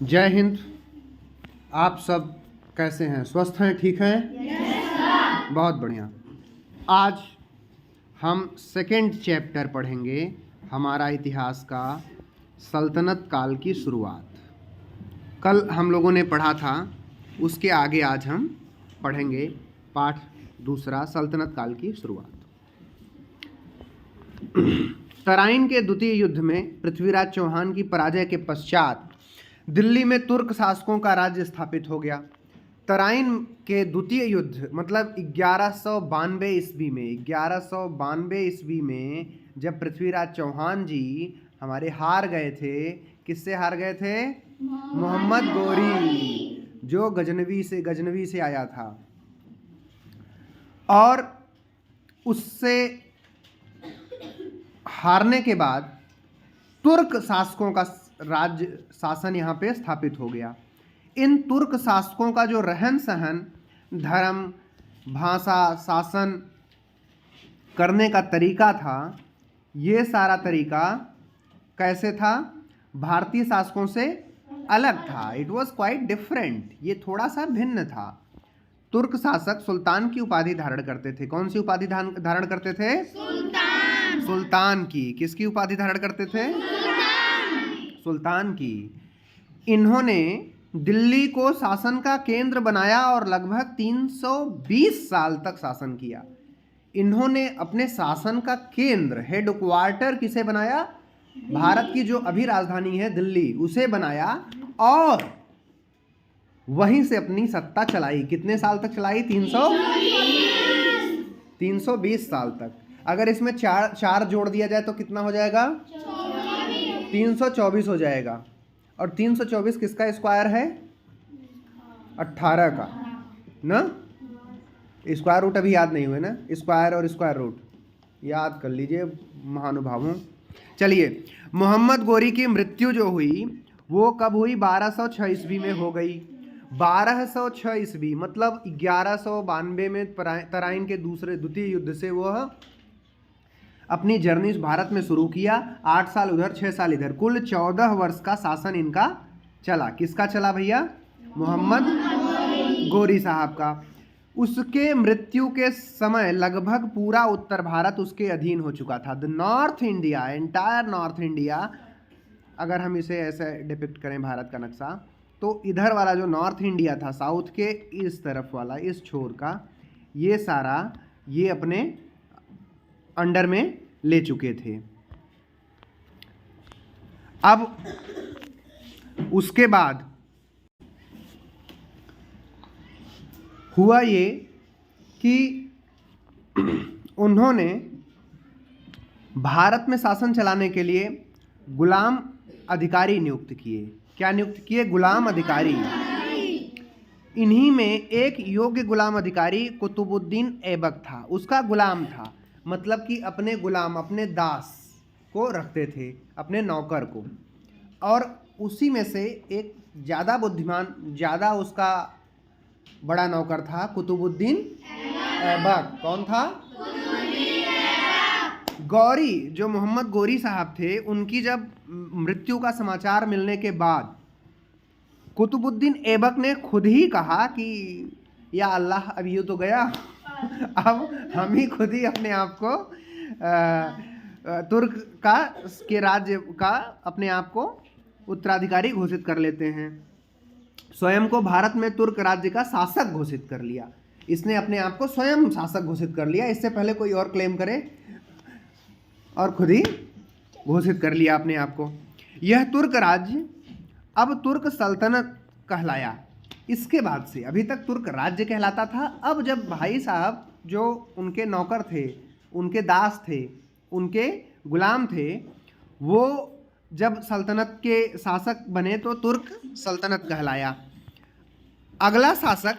जय हिंद। आप सब कैसे हैं? स्वस्थ हैं? ठीक हैं? बहुत बढ़िया। आज हम सेकंड चैप्टर पढ़ेंगे, हमारा इतिहास का सल्तनत काल की शुरुआत। कल हम लोगों ने पढ़ा था, उसके आगे आज हम पढ़ेंगे पाठ दूसरा, सल्तनत काल की शुरुआत। तराइन के द्वितीय युद्ध में पृथ्वीराज चौहान की पराजय के पश्चात दिल्ली में तुर्क शासकों का राज्य स्थापित हो गया। तराइन के द्वितीय युद्ध मतलब 1192 ईस्वी में जब पृथ्वीराज चौहान जी हमारे हार गए थे। किससे हार गए थे? मोहम्मद गोरी, जो गजनवी से आया था। और उससे हारने के बाद तुर्क शासकों का राज्य शासन यहाँ पे स्थापित हो गया। इन तुर्क शासकों का जो रहन सहन, धर्म, भाषा, शासन करने का तरीका था, ये सारा तरीका कैसे था? भारतीय शासकों से अलग था। It was quite different. ये थोड़ा सा भिन्न था। तुर्क शासक सुल्तान की उपाधि धारण करते थे। कौन सी उपाधि धारण करते थे? सुल्तान की। किसकी उपाधि धारण करते थे? सुल्तान की। इन्होंने दिल्ली को शासन का केंद्र बनाया और लगभग 320 साल तक शासन किया। इन्होंने अपने शासन का केंद्र, हेड क्वार्टर किसे बनाया? भारत की जो अभी राजधानी है दिल्ली, उसे बनाया और वहीं से अपनी सत्ता चलाई। कितने साल तक चलाई? 320 साल तक। अगर इसमें चार जोड़ दिया जाए तो कितना हो जाएगा? 324 हो जाएगा। और 324 किसका स्क्वायर है? 18 का ना। स्क्वायर रूट अभी याद नहीं हुए ना? स्क्वायर और स्क्वायर रूट याद कर लीजिए महानुभावों। चलिए, मोहम्मद गोरी की मृत्यु जो हुई वो कब हुई? 1206 ईस्वी में हो गई। 1206 ईस्वी मतलब 1192 में तराइन के द्वितीय युद्ध से वह अपनी जर्नी भारत में शुरू किया। 8 साल उधर, 6 साल इधर, कुल 14 वर्ष का शासन इनका चला। किसका चला भैया? मोहम्मद गोरी साहब का। उसके मृत्यु के समय लगभग पूरा उत्तर भारत उसके अधीन हो चुका था। The north India, entire north India, अगर हम इसे ऐसे डिपिक्ट करें भारत का नक्शा, तो इधर वाला जो नॉर्थ इंडिया था, साउथ के इस तरफ वाला, इस छोर का, ये सारा ये अपने अंडर में ले चुके थे। अब उसके बाद हुआ ये कि उन्होंने भारत में शासन चलाने के लिए गुलाम अधिकारी नियुक्त किए। क्या नियुक्त किए? गुलाम अधिकारी। इन्हीं में एक योग्य गुलाम अधिकारी कुतुबुद्दीन ऐबक था। उसका गुलाम था, मतलब कि अपने गुलाम, अपने दास को रखते थे, अपने नौकर को। और उसी में से एक ज़्यादा बुद्धिमान, ज़्यादा उसका बड़ा नौकर था कुतुबुद्दीन ऐबक। कौन था? गौरी, जो मोहम्मद गोरी साहब थे, उनकी जब मृत्यु का समाचार मिलने के बाद कुतुबुद्दीन ऐबक ने खुद ही कहा कि या अल्लाह, अब ये तो गया, अब हम ही खुद ही अपने आप को तुर्क के राज्य का अपने आप को उत्तराधिकारी घोषित कर लेते हैं। स्वयं को भारत में तुर्क राज्य का शासक घोषित कर लिया। इसने अपने आप को स्वयं शासक घोषित कर लिया। इससे पहले कोई और क्लेम करे, और खुद ही घोषित कर लिया अपने आप को। यह तुर्क राज्य अब तुर्क सल्तनत कहलाया। इसके बाद से, अभी तक तुर्क राज्य कहलाता था। अब जब भाई साहब जो उनके नौकर थे, उनके दास थे, उनके गुलाम थे, वो जब सल्तनत के शासक बने तो तुर्क सल्तनत कहलाया। अगला शासक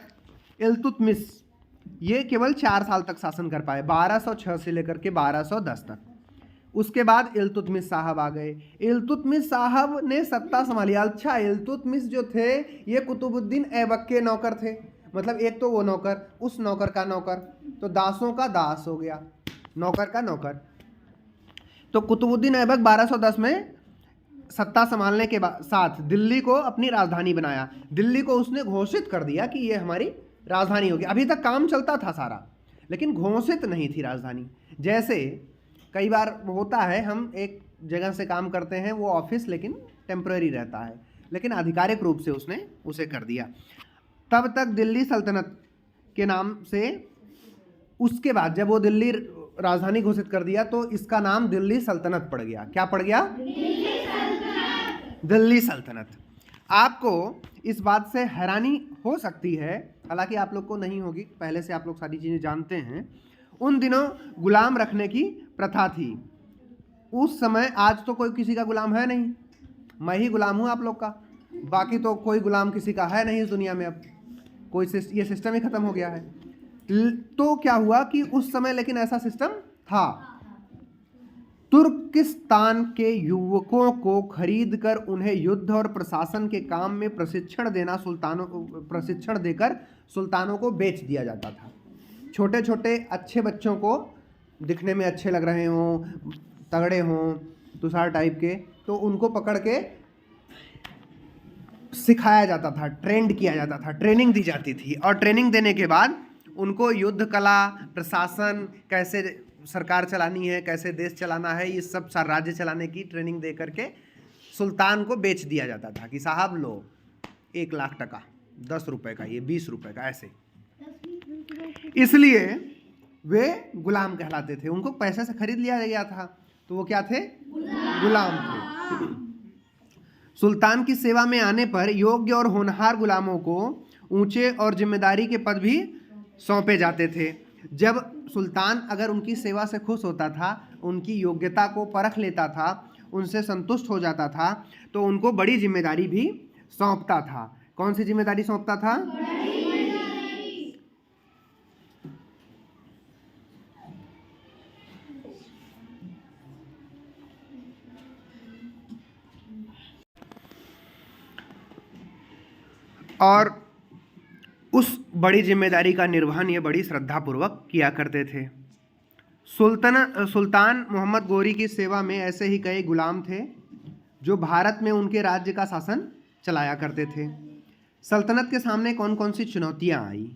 इल्तुतमिश, ये केवल 4 साल तक शासन कर पाए, 1206 से लेकर के 1210 तक। उसके बाद इल्तुतमिश साहब आ गए। इल्तुतमिश साहब ने सत्ता संभाली। अच्छा, इल्तुतमिश जो थे ये कुतुबुद्दीन ऐबक के नौकर थे। मतलब एक तो वो नौकर, उस नौकर का नौकर, तो दासों का दास हो गया, नौकर का नौकर। तो कुतुबुद्दीन ऐबक 1210 में सत्ता संभालने के साथ दिल्ली को अपनी राजधानी बनाया। दिल्ली को उसने घोषित कर दिया कि ये हमारी राजधानी होगी। अभी तक काम चलता था सारा, लेकिन घोषित नहीं थी राजधानी। जैसे कई बार होता है, हम एक जगह से काम करते हैं, वो ऑफिस लेकिन टेम्पररी रहता है, लेकिन आधिकारिक रूप से उसने उसे कर दिया। तब तक दिल्ली सल्तनत के नाम से, उसके बाद जब वो दिल्ली राजधानी घोषित कर दिया तो इसका नाम दिल्ली सल्तनत पड़ गया। क्या पड़ गया? दिल्ली सल्तनत। आपको इस बात से हैरानी हो सकती है, हालांकि आप लोग को नहीं होगी, पहले से आप लोग सारी चीज़ें जानते हैं। उन दिनों गुलाम रखने की प्रथा थी उस समय। आज तो कोई किसी का गुलाम है नहीं, मैं ही गुलाम हूँ आप लोग का, बाकी तो कोई गुलाम किसी का है नहीं इस दुनिया में। अब कोई ये सिस्टम ही खत्म हो गया है। तो क्या हुआ कि उस समय लेकिन ऐसा सिस्टम था। तुर्किस्तान के युवकों को खरीदकर उन्हें युद्ध और प्रशासन के काम में प्रशिक्षण देकर सुल्तानों को बेच दिया जाता था। छोटे छोटे अच्छे बच्चों को, दिखने में अच्छे लग रहे हों, तगड़े हों, तुषार टाइप के, तो उनको पकड़ के सिखाया जाता था, ट्रेंड किया जाता था, ट्रेनिंग दी जाती थी। और ट्रेनिंग देने के बाद उनको युद्ध कला, प्रशासन, कैसे सरकार चलानी है, कैसे देश चलाना है, ये सब राज्य चलाने की ट्रेनिंग दे करके सुल्तान को बेच दिया जाता था कि साहब लो 1 लाख टका, 10 रुपए का, ये 20 रुपए का, ऐसे। इसलिए वे गुलाम कहलाते थे। उनको पैसे से खरीद लिया गया था, तो वो क्या थे? गुलाम थे। सुल्तान की सेवा में आने पर योग्य और होनहार गुलामों को ऊंचे और जिम्मेदारी के पद भी सौंपे जाते थे। जब सुल्तान अगर उनकी सेवा से खुश होता था, उनकी योग्यता को परख लेता था, उनसे संतुष्ट हो जाता था, तो उनको बड़ी जिम्मेदारी भी सौंपता था। कौन सी जिम्मेदारी सौंपता था? और उस बड़ी जिम्मेदारी का निर्वहन ये बड़ी श्रद्धापूर्वक किया करते थे। सुल्तान मोहम्मद गोरी की सेवा में ऐसे ही कई गुलाम थे जो भारत में उनके राज्य का शासन चलाया करते थे। सल्तनत के सामने कौन कौन सी चुनौतियां आई,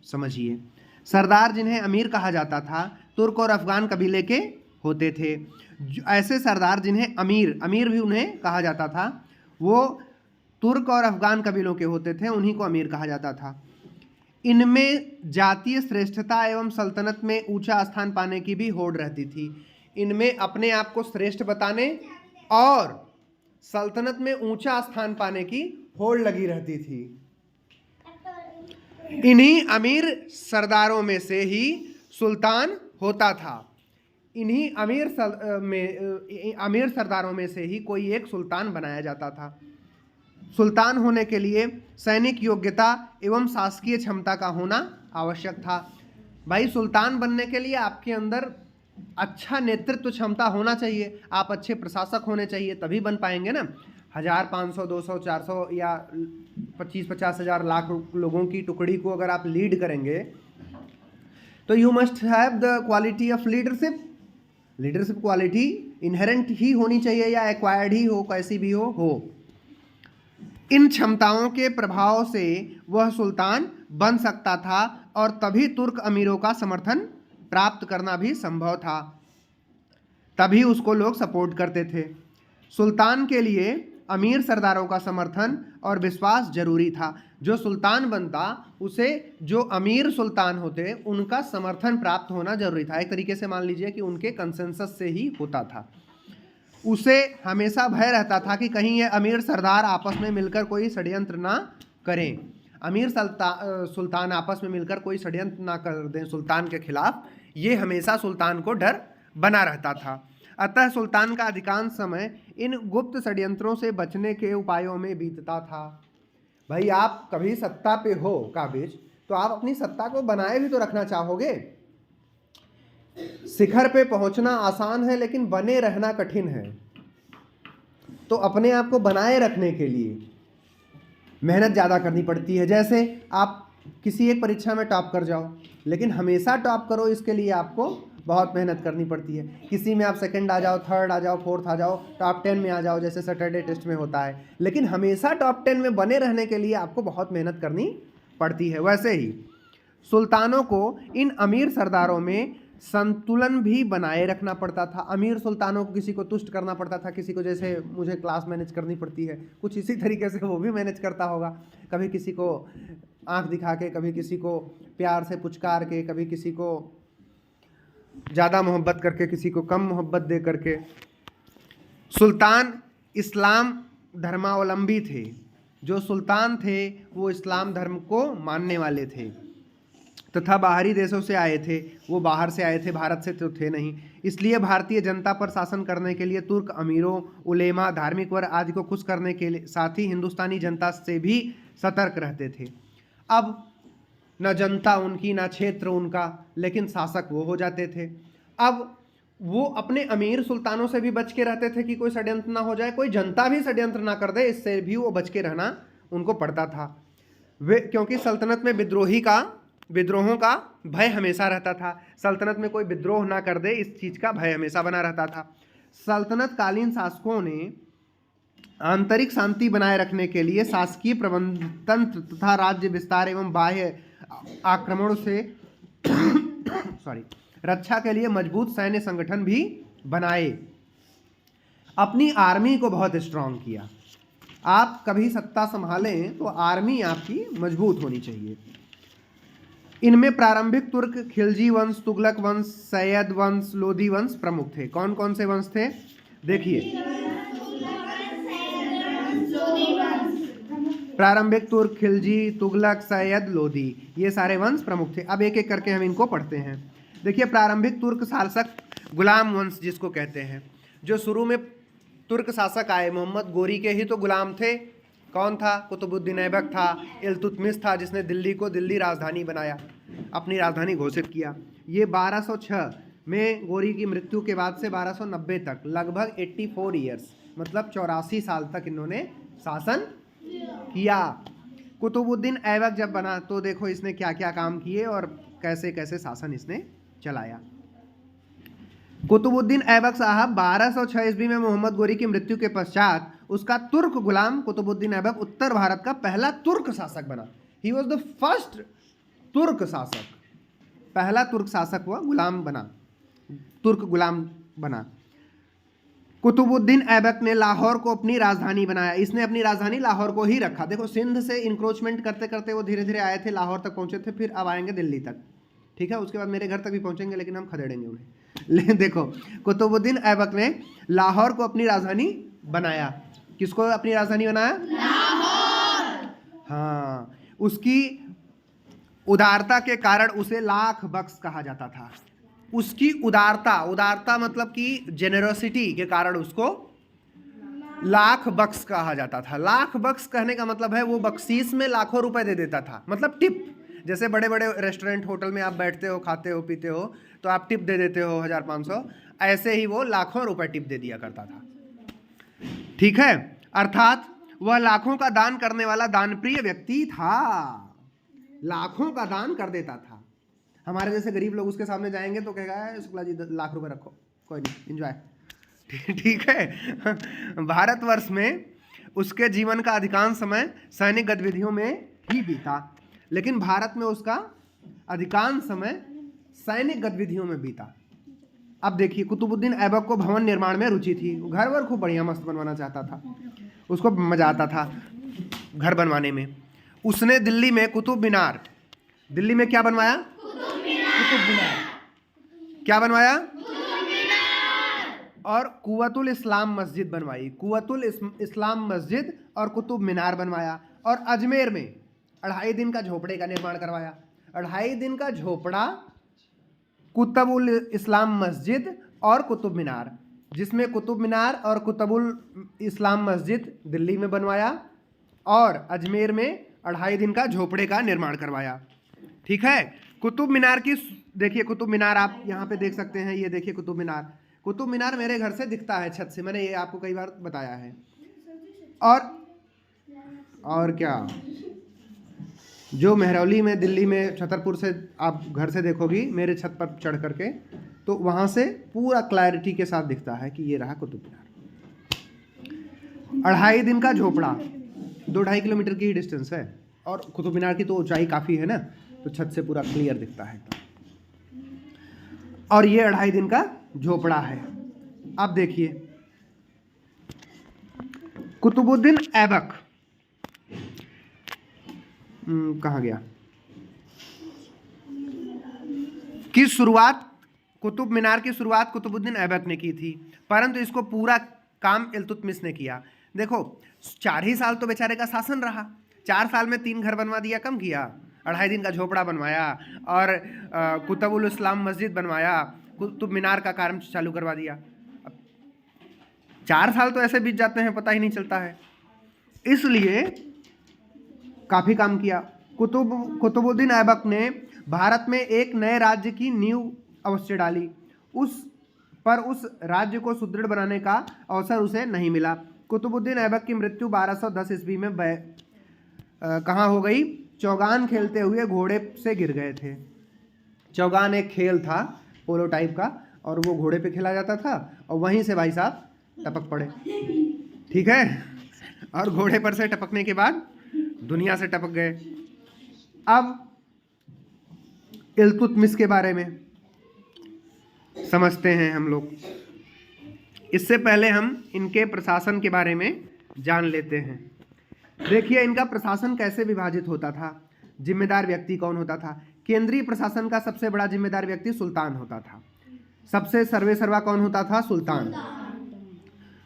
समझिए। सरदार, जिन्हें अमीर कहा जाता था, तुर्क और अफगान कबीले के होते थे। ऐसे सरदार जिन्हें अमीर भी उन्हें कहा जाता था, वो तुर्क और अफगान कबीलों के होते थे, उन्हीं को अमीर कहा जाता था। इनमें जातीय श्रेष्ठता एवं सल्तनत में ऊंचा स्थान पाने की भी होड़ रहती थी। इनमें अपने आप को श्रेष्ठ बताने और सल्तनत में ऊंचा स्थान पाने की होड़ लगी रहती थी। इन्हीं अमीर सरदारों में से ही सुल्तान होता था। इन्हीं अमीर सरदारों में से ही कोई एक सुल्तान बनाया जाता था। सुल्तान होने के लिए सैनिक योग्यता एवं शासकीय क्षमता का होना आवश्यक था। भाई, सुल्तान बनने के लिए आपके अंदर अच्छा नेतृत्व क्षमता होना चाहिए, आप अच्छे प्रशासक होने चाहिए, तभी बन पाएंगे ना। 1000, 500, 200, 400 या 25-50 हज़ार लाख लोगों की टुकड़ी को अगर आप लीड करेंगे तो you must have the quality of leadership. Leadership quality inherent ही होनी चाहिए या एक्वायर्ड ही हो, कैसी भी हो। इन क्षमताओं के प्रभाव से वह सुल्तान बन सकता था और तभी तुर्क अमीरों का समर्थन प्राप्त करना भी संभव था, तभी उसको लोग सपोर्ट करते थे। सुल्तान के लिए अमीर सरदारों का समर्थन और विश्वास जरूरी था। जो सुल्तान बनता, उसे जो अमीर सुल्तान होते उनका समर्थन प्राप्त होना जरूरी था। एक तरीके से मान लीजिए कि उनके कंसेंसस से ही होता था। उसे हमेशा भय रहता था कि कहीं ये अमीर सरदार आपस में मिलकर कोई षड्यंत्र ना करें, अमीर सुल्तान आपस में मिलकर कोई षड्यंत्र ना कर दें सुल्तान के खिलाफ। ये हमेशा सुल्तान को डर बना रहता था। अतः सुल्तान का अधिकांश समय इन गुप्त षड्यंत्रों से बचने के उपायों में बीतता था। भाई, आप कभी सत्ता पे हो काबिज, तो आप अपनी सत्ता को बनाए भी तो रखना चाहोगे। शिखर पे पहुंचना आसान है, लेकिन बने रहना कठिन है। तो अपने आप को बनाए रखने के लिए मेहनत ज़्यादा करनी पड़ती है। जैसे आप किसी एक परीक्षा में टॉप कर जाओ, लेकिन हमेशा टॉप करो, इसके लिए आपको बहुत मेहनत करनी पड़ती है। किसी में आप सेकंड आ जाओ, थर्ड आ जाओ, फोर्थ आ जाओ, टॉप 10 में आ जाओ, जैसे सैटरडे टेस्ट में होता है, लेकिन हमेशा टॉप 10 में बने रहने के लिए आपको बहुत मेहनत करनी पड़ती है। वैसे ही सुल्तानों को इन अमीर सरदारों में संतुलन भी बनाए रखना पड़ता था। अमीर सुल्तानों को किसी को तुष्ट करना पड़ता था, किसी को जैसे मुझे क्लास मैनेज करनी पड़ती है, कुछ इसी तरीके से वो भी मैनेज करता होगा। कभी किसी को आंख दिखा के, कभी किसी को प्यार से पुचकार के, कभी किसी को ज़्यादा मोहब्बत करके, किसी को कम मोहब्बत दे करके। सुल्तान इस्लाम धर्मावलंबी थे। जो सुल्तान थे वो इस्लाम धर्म को मानने वाले थे तथा बाहरी देशों से आए थे। वो बाहर से आए थे, भारत से तो थे नहीं। इसलिए भारतीय जनता पर शासन करने के लिए तुर्क अमीरों, उलेमा, धार्मिक वर्ग आदि को खुश करने के लिए साथ ही हिंदुस्तानी जनता से भी सतर्क रहते थे। अब न जनता उनकी, न क्षेत्र उनका, लेकिन शासक वो हो जाते थे। अब वो अपने अमीर सुल्तानों से भी बच के रहते थे कि कोई षड्यंत्र ना हो जाए, कोई जनता भी षड्यंत्र ना कर दे, इससे भी वो बच के रहना उनको पड़ता था। वे क्योंकि सल्तनत में विद्रोहों का भय हमेशा रहता था। सल्तनत में कोई विद्रोह ना कर दे, इस चीज़ का भय हमेशा बना रहता था। सल्तनत कालीन शासकों ने आंतरिक शांति बनाए रखने के लिए शासकीय प्रबंधन तंत्र तथा राज्य विस्तार एवं बाह्य आक्रमण से रक्षा के लिए मजबूत सैन्य संगठन भी बनाए। अपनी आर्मी को बहुत स्ट्रांग किया। आप कभी सत्ता संभालें तो आर्मी आपकी मजबूत होनी चाहिए। इनमें प्रारंभिक तुर्क, खिलजी वंश, तुगलक वंश, सैयद वंश, लोदी वंश प्रमुख थे। कौन कौन से वंश थे देखिए। प्रारंभिक तुर्क, खिलजी, तुगलक, सैयद, लोदी, ये सारे वंश प्रमुख थे। अब एक एक करके हम इनको पढ़ते हैं। देखिए, प्रारंभिक तुर्क शासक गुलाम वंश जिसको कहते हैं, जो शुरू में तुर्क शासक आए, मोहम्मद गोरी के ही तो गुलाम थे। कौन था? कुतुबुद्दीन ऐबक था, इल्तुतमिश था, जिसने दिल्ली राजधानी बनाया, अपनी राजधानी घोषित किया। ये 1206 में गोरी की मृत्यु के बाद से 1290 तक लगभग 84 ईयर्स, मतलब 84 साल तक इन्होंने शासन किया। कुतुबुद्दीन ऐबक जब बना तो देखो इसने क्या क्या काम किए और कैसे कैसे शासन इसने चलाया। कुतुबुद्दीन ऐबक साहब 1206 ईस्वी में मोहम्मद गोरी की मृत्यु के पश्चात उसका तुर्क गुलाम कुतुबुद्दीन ऐबक उत्तर भारत का पहला तुर्क शासक बना। ही वॉज द फर्स्ट तुर्क शासक, पहला तुर्क शासक हुआ, गुलाम बना, तुर्क गुलाम बना। कुतुबुद्दीन ऐबक ने लाहौर को अपनी राजधानी बनाया। इसने अपनी राजधानी लाहौर को ही रखा। देखो, सिंध से इंक्रोचमेंट करते करते वो धीरे धीरे आए थे, लाहौर तक पहुंचे थे, फिर अब आएंगे दिल्ली तक, ठीक है। उसके बाद मेरे घर तक भी पहुंचेंगे, लेकिन हम खदेड़ेंगे उन्हें। लेकिन देखो, कुतुबुद्दीन ऐबक ने लाहौर को अपनी राजधानी बनाया। किसको अपनी राजधानी बनाया? लाहौर। हाँ, उसकी उदारता के कारण उसे लाख बख्श कहा जाता था। उसकी उदारता मतलब कि जेनरोसिटी के कारण उसको लाख बख्श कहा जाता था। लाख बख्श कहने का मतलब है वो बख्शीश में लाखों रुपए दे देता था, मतलब टिप। जैसे बड़े बड़े रेस्टोरेंट, होटल में आप बैठते हो, खाते हो, पीते हो, तो आप टिप दे देते हो 1500, ऐसे ही वो लाखों रुपए टिप दे दिया करता था, ठीक है। अर्थात वह लाखों का दान करने वाला दानप्रिय व्यक्ति था, लाखों का दान कर देता था। हमारे जैसे गरीब लोग उसके सामने जाएंगे तो कहेगा, शुक्ला जी लाख रुपए रखो, कोई नहीं, एंजॉय, ठीक है। भारतवर्ष में उसके जीवन का अधिकांश समय सैनिक गतिविधियों में ही बीता, लेकिन भारत में उसका अधिकांश समय सैनिक गतिविधियों में बीता। अब देखिए, कुतुबुद्दीन ऐबक को भवन निर्माण में रुचि थी। घर वर खूब बढ़िया मस्त बनवाना चाहता था, उसको मजा आता था घर बनवाने में। उसने दिल्ली में कुतुब मीनार, दिल्ली में क्या बनवाया? कुतुब मीनार। क्या बनवाया? और कुव्वतुल इस्लाम मस्जिद बनवाई। कुव्वतुल इस्लाम मस्जिद और कुतुब मीनार बनवाया। और अजमेर में 2.5 दिन का झोपड़े का निर्माण करवाया। 2.5 दिन का झोपड़ा, कुतुबुल इस्लाम मस्जिद और कुतुब मीनार, जिसमें कुतुब मीनार और कुतुबुल इस्लाम मस्जिद दिल्ली में बनवाया और अजमेर में 2.5 दिन का झोपड़े का निर्माण करवाया, ठीक है। कुतुब मीनार की देखिए, कुतुब मीनार आप यहाँ पे देख सकते हैं। ये देखिए कुतुब मीनार। कुतुब मीनार मेरे घर से दिखता है छत से, मैंने ये आपको कई बार बताया है। और क्या, जो मेहरौली में, दिल्ली में, छतरपुर से आप घर से देखोगी, मेरे छत पर चढ़ करके तो वहाँ से पूरा क्लैरिटी के साथ दिखता है कि ये रहा कुतुब मीनार। 2.5 दिन का झोपड़ा, 2-2.5 किलोमीटर की डिस्टेंस है, और कुतुब मीनार की तो ऊंचाई काफ़ी है ना, तो छत से पूरा क्लियर दिखता है। और ये 2.5 दिन का झोपड़ा है। अब देखिए कुतुबुद्दीन ऐबक कहाँ गया, की शुरुआत, कुतुब मीनार की शुरुआत कुतुबुद्दीन ऐबक ने की थी, परंतु इसको पूरा काम इल्तुतमिश ने किया। देखो 4 ही साल तो बेचारे का शासन रहा, 4 साल में 3 घर बनवा दिया, कम किया, 2.5 दिन का झोपड़ा बनवाया, और कुतुबुल इस्लाम मस्जिद बनवाया, कुतुब मीनार का काम चालू करवा दिया। 4 साल तो ऐसे बीत जाते हैं, पता ही नहीं चलता है, इसलिए काफ़ी काम किया। कुतुबुद्दीन ऐबक ने भारत में एक नए राज्य की नींव अवश्य डाली, उस राज्य को सुदृढ़ बनाने का अवसर उसे नहीं मिला। कुतुबुद्दीन ऐबक की मृत्यु 1210 ईस्वी में कहाँ हो गई, चौगान खेलते हुए घोड़े से गिर गए थे। चौगान एक खेल था पोलो टाइप का, और वो घोड़े पे खेला जाता था, और वहीं से भाई साहब टपक पड़े, ठीक है, और घोड़े पर से टपकने के बाद दुनिया से टपक गए। अब इल्तुतमिश के बारे में समझते हैं हम लोग। इससे पहले हम इनके प्रशासन के बारे में जान लेते हैं। देखिए इनका प्रशासन कैसे विभाजित होता था, जिम्मेदार व्यक्ति कौन होता था। केंद्रीय प्रशासन का सबसे बड़ा जिम्मेदार व्यक्ति सुल्तान होता था, सबसे सर्वेसर्वा कौन होता था, सुल्तान।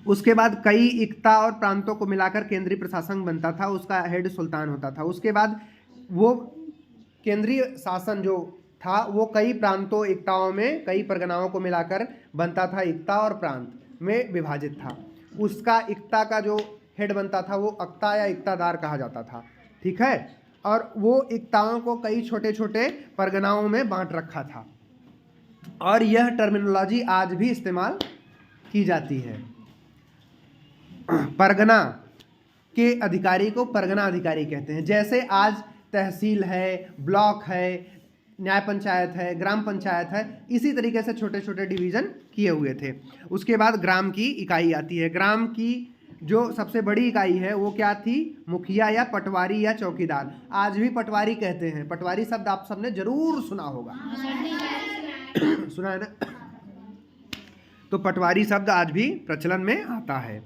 उसके बाद कई इक्ता और प्रांतों को मिलाकर केंद्रीय प्रशासन बनता था, उसका हेड सुल्तान होता था। उसके बाद वो केंद्रीय शासन जो था वो कई प्रांतों, इक्ताओं में, कई परगनाओं को मिलाकर बनता था, इक्ता और प्रांत में विभाजित था। उसका इक्ता का जो हेड बनता था वो अक्ता या इक्तादार कहा जाता था, ठीक है, और वो इक्ताओं को कई छोटे छोटे परगनाओं में बांट रखा था, और यह टर्मिनोलॉजी आज भी इस्तेमाल की जाती है। परगना के अधिकारी को परगना अधिकारी कहते हैं। जैसे आज तहसील है, ब्लॉक है, न्याय पंचायत है, ग्राम पंचायत है, इसी तरीके से छोटे छोटे डिवीज़न किए हुए थे। उसके बाद ग्राम की इकाई आती है। ग्राम की जो सबसे बड़ी इकाई है वो क्या थी, मुखिया या पटवारी या चौकीदार। आज भी पटवारी कहते हैं, पटवारी शब्द आप सबने जरूर सुना होगा, सुना है ना। तो पटवारी शब्द आज भी प्रचलन में आता है।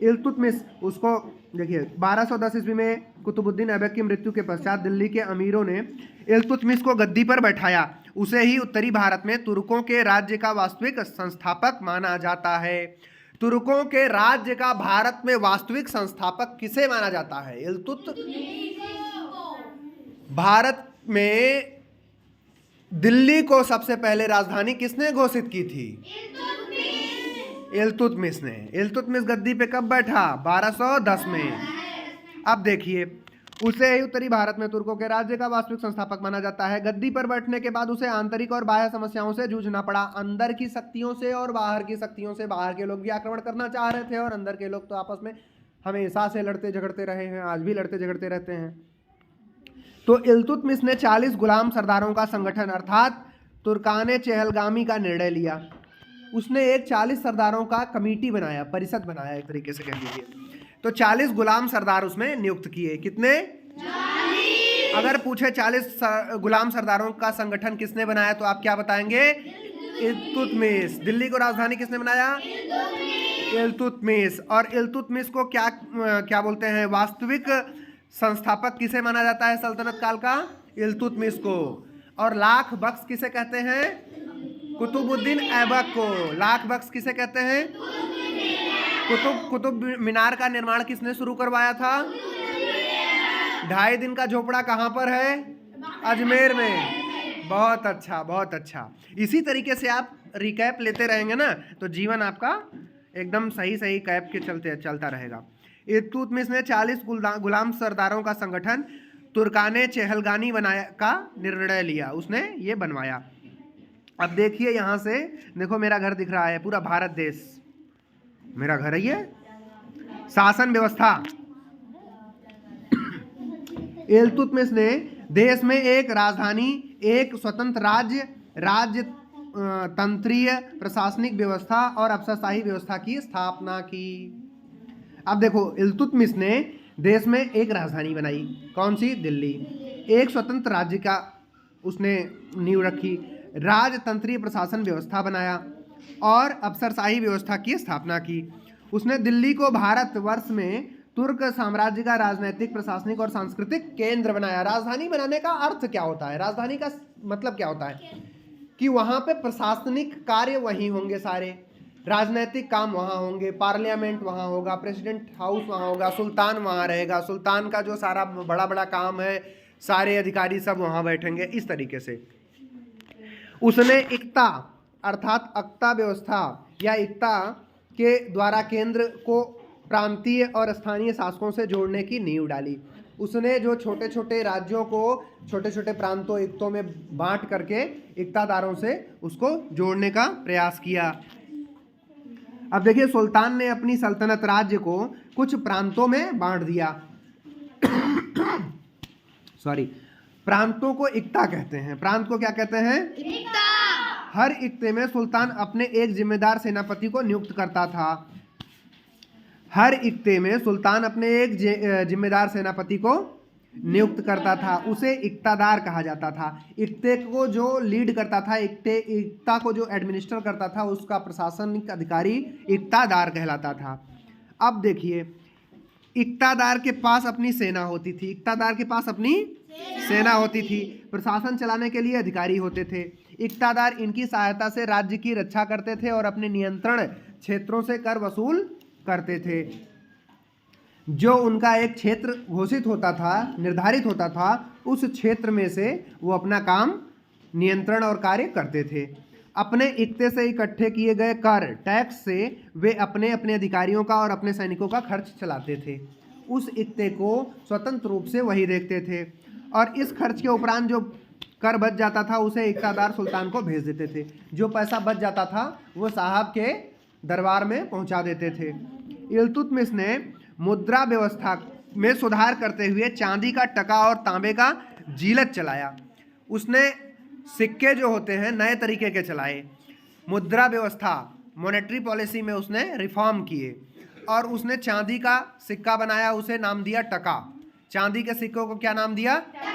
इल्तुतमिश, उसको देखिए 1210 ईस्वी में कुतुबुद्दीन ऐबक की मृत्यु के पश्चात दिल्ली के अमीरों ने इल्तुतमिश को गद्दी पर बैठाया। उसे ही उत्तरी भारत में तुर्कों के राज्य का वास्तविक संस्थापक माना जाता है। तुर्कों के राज्य का भारत में वास्तविक संस्थापक किसे माना जाता है, भारत में दिल्ली को सबसे पहले राजधानी किसने घोषित की थी, इल्तुतमिश ने। इल्तुतमिश गद्दी पे कब बैठा, 1210 में। अब देखिए उसे ही उत्तरी भारत में तुर्कों के राज्य का वास्तविक संस्थापक माना जाता है। गद्दी पर बैठने के बाद उसे आंतरिक और बाह्य समस्याओं से जूझना पड़ा, अंदर की शक्तियों से और बाहर की शक्तियों से। बाहर के लोग भी आक्रमण करना चाह रहे थे और अंदर के लोग तो आपस में हमेशा से लड़ते झगड़ते रहे हैं, आज भी लड़ते झगड़ते रहते हैं। तो इल्तुतमिश ने 40 गुलाम सरदारों का संगठन अर्थात तुर्काने चहलगामी का निर्णय लिया। उसने एक 40 सरदारों का कमेटी बनाया, परिषद बनाया, एक तरीके से कह लीजिए। तो 40 गुलाम सरदार उसमें नियुक्त किए। कितने, 40। अगर पूछे 40 गुलाम सरदारों का संगठन किसने बनाया तो आप क्या बताएंगे, इल्तुतमिश। दिल्ली को राजधानी किसने बनाया, इल्तुतमिश। और इल्तुतमिश को क्या बोलते हैं, वास्तविक संस्थापक किसे माना जाता है सल्तनत काल का, इल्तुतमिश को। और लाख बख्श किसे कहते हैं, कुतुबुद्दीन ऐबक को। लाख बख्श किसे कहते हैं, कुतुब मीनार का निर्माण किसने शुरू करवाया था, 2.5 दिन का झोपड़ा कहाँ पर है, अजमेर में। बहुत अच्छा, बहुत अच्छा। इसी तरीके से आप रिकैप लेते रहेंगे ना तो जीवन आपका एकदम सही सही कैप के चलता रहेगा। इल्तुतमिश ने 40 गुलाम सरदारों का संगठन तुर्काने चहलगानी बनाया का निर्णय लिया, उसने ये बनवाया। अब देखिए यहाँ से देखो, मेरा घर दिख रहा है, पूरा भारत देश मेरा घर है। ये शासन व्यवस्था, इल्तुतमिश ने देश में एक राजधानी, एक स्वतंत्र राज्य तंत्रीय प्रशासनिक व्यवस्था और अफसरशाही व्यवस्था की स्थापना की। अब देखो, इल्तुतमिश ने देश में एक राजधानी बनाई, कौन सी? दिल्ली। एक स्वतंत्र राज्य का उसने नींव रखी, राजतंत्रीय प्रशासन व्यवस्था बनाया और अफसरशाही व्यवस्था की स्थापना की। उसने दिल्ली को भारतवर्ष में तुर्क साम्राज्य का राजनीतिक, प्रशासनिक और सांस्कृतिक केंद्र बनाया। राजधानी बनाने का अर्थ क्या होता है? राजधानी का मतलब क्या होता है? कि वहाँ पे प्रशासनिक कार्य वहीं होंगे सारे, राजनीतिक काम वहाँ होंगे, पार्लियामेंट वहाँ होगा, प्रेसिडेंट हाउस वहाँ होगा, सुल्तान वहाँ रहेगा, सुल्तान का जो सारा बड़ा बड़ा काम है, सारे अधिकारी सब वहाँ बैठेंगे। इस तरीके से उसने इक्ता अर्थात अक्ता व्यवस्था या इक्ता के द्वारा केंद्र को प्रांतीय और स्थानीय शासकों से जोड़ने की नींव डाली। उसने जो छोटे छोटे राज्यों को छोटे छोटे प्रांतों, इक्तों में बांट करके इक्तादारों से उसको जोड़ने का प्रयास किया। अब देखिए, सुल्तान ने अपनी सल्तनत राज्य को कुछ प्रांतों में बांट दिया। सॉरी, प्रांतों को इक्ता कहते हैं। प्रांत को क्या कहते हैं? इक्ता। हर इक्ते में सुल्तान अपने एक जिम्मेदार सेनापति को नियुक्त करता था। हर इक्ते में सुल्तान अपने एक जिम्मेदार सेनापति को नियुक्त करता था, उसे इक्तादार कहा जाता था। इक्ते को जो लीड करता था, इक्ता को जो एडमिनिस्टर करता था, उसका प्रशासनिक अधिकारी इक्तादार कहलाता था। अब देखिए, इक्तादार के पास अपनी सेना होती थी, इक्तादार के पास अपनी सेना होती थी, प्रशासन चलाने के लिए अधिकारी होते थे। इक्तादार इनकी सहायता से राज्य की रक्षा करते थे और अपने नियंत्रण क्षेत्रों से कर वसूल करते थे। जो उनका एक क्षेत्र घोषित होता था, निर्धारित होता था, उस क्षेत्र में से वो अपना काम, नियंत्रण और कार्य करते थे। अपने इक्ते से इकट्ठे किए गए कर, टैक्स से वे अपने अपने अधिकारियों का और अपने सैनिकों का खर्च चलाते थे। उस इक्ते को स्वतंत्र रूप से वही देखते थे और इस खर्च के उपरांत जो कर बच जाता था उसे इक्तादार सुल्तान को भेज देते थे। जो पैसा बच जाता था वो साहब के दरबार में पहुंचा देते थे। इल्तुतमिश ने मुद्रा व्यवस्था में सुधार करते हुए चांदी का टका और तांबे का जीलत चलाया। उसने सिक्के जो होते हैं नए तरीके के चलाए। मुद्रा व्यवस्था, मॉनेटरी पॉलिसी में उसने रिफॉर्म किए और उसने चांदी का सिक्का बनाया, उसे नाम दिया टका। चांदी के सिक्कों को क्या नाम दिया? टका।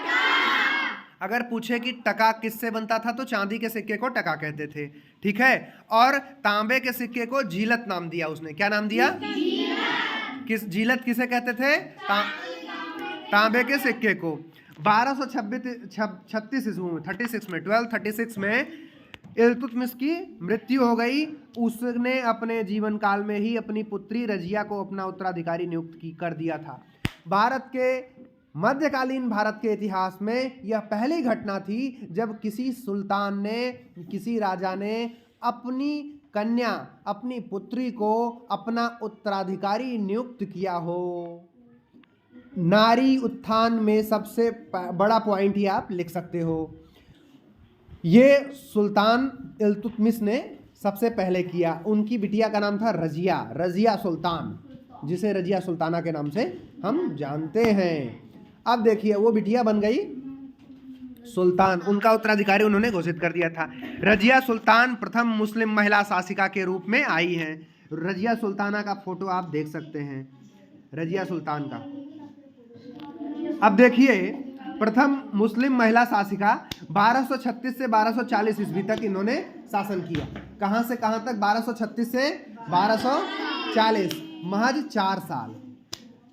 अगर पूछे कि टका किससे बनता था तो चांदी के सिक्के को टका कहते थे, ठीक है। और तांबे के सिक्के को जीलत नाम दिया उसने। क्या नाम दिया? जीलत किसे कहते थे? तांबे के सिक्के को। 1236 में इल्तुतमिश की मृत्यु हो गई। उसने अपने जीवन काल में ही अपनी पुत्री रजिया को अपना उत्तराधिकारी नियुक्त कर दिया था। मध्यकालीन भारत के इतिहास में यह पहली घटना थी जब किसी सुल्तान ने, किसी राजा ने अपनी कन्या, अपनी पुत्री को अपना उत्तराधिकारी नियुक्त किया हो। नारी उत्थान में सबसे बड़ा पॉइंट ये आप लिख सकते हो। ये सुल्तान इल्तुतमिश ने सबसे पहले किया। उनकी बिटिया का नाम था रजिया, रजिया सुल्तान, जिसे रजिया सुल्ताना के नाम से हम जानते हैं। अब देखिए, वो बिटिया बन गई सुल्तान, उनका उत्तराधिकारी उन्होंने घोषित कर दिया था। रजिया सुल्तान प्रथम मुस्लिम महिला शासिका के रूप में आई हैं। रजिया सुल्ताना का फोटो आप देख सकते हैं, रजिया सुल्तान का। अब देखिए, प्रथम मुस्लिम महिला शासिका 1236 से 1240 ईस्वी तक इन्होंने शासन किया। कहां से कहां तक? 1236 से 1240, महज 4 साल।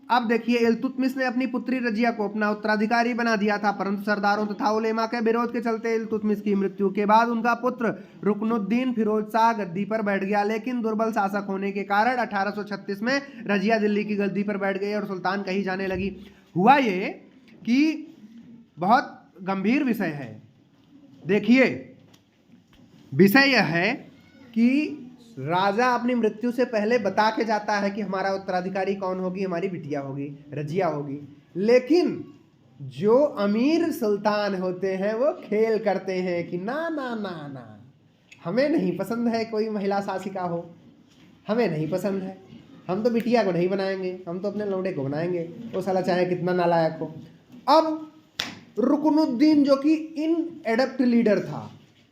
अब देखिए, इल्तुतमिश ने अपनी पुत्री रजिया को अपना उत्तराधिकारी बना दिया था, परंतु सरदारों तथा उलेमा के विरोध के चलते इल्तुतमिश की मृत्यु के बाद उनका पुत्र रुकनुद्दीन फिरोज शाह गद्दी पर बैठ गया। लेकिन दुर्बल शासक होने के कारण 1836 में रजिया दिल्ली की गद्दी पर बैठ गई और सुल्तान कहीं जाने लगी। हुआ ये कि बहुत गंभीर विषय है। देखिए, विषय यह है कि राजा अपनी मृत्यु से पहले बता के जाता है कि हमारा उत्तराधिकारी कौन होगी, हमारी बिटिया होगी, रजिया होगी। लेकिन जो अमीर सुल्तान होते हैं वो खेल करते हैं कि ना ना ना ना, हमें नहीं पसंद है कोई महिला शासिका हो, हमें नहीं पसंद है, हम तो बिटिया को नहीं बनाएंगे, हम तो अपने लौंडे को बनाएंगे, वो साला चाहे कितना नालायक हो। अब रुकनुद्दीन जो कि इनएडप्ट लीडर था,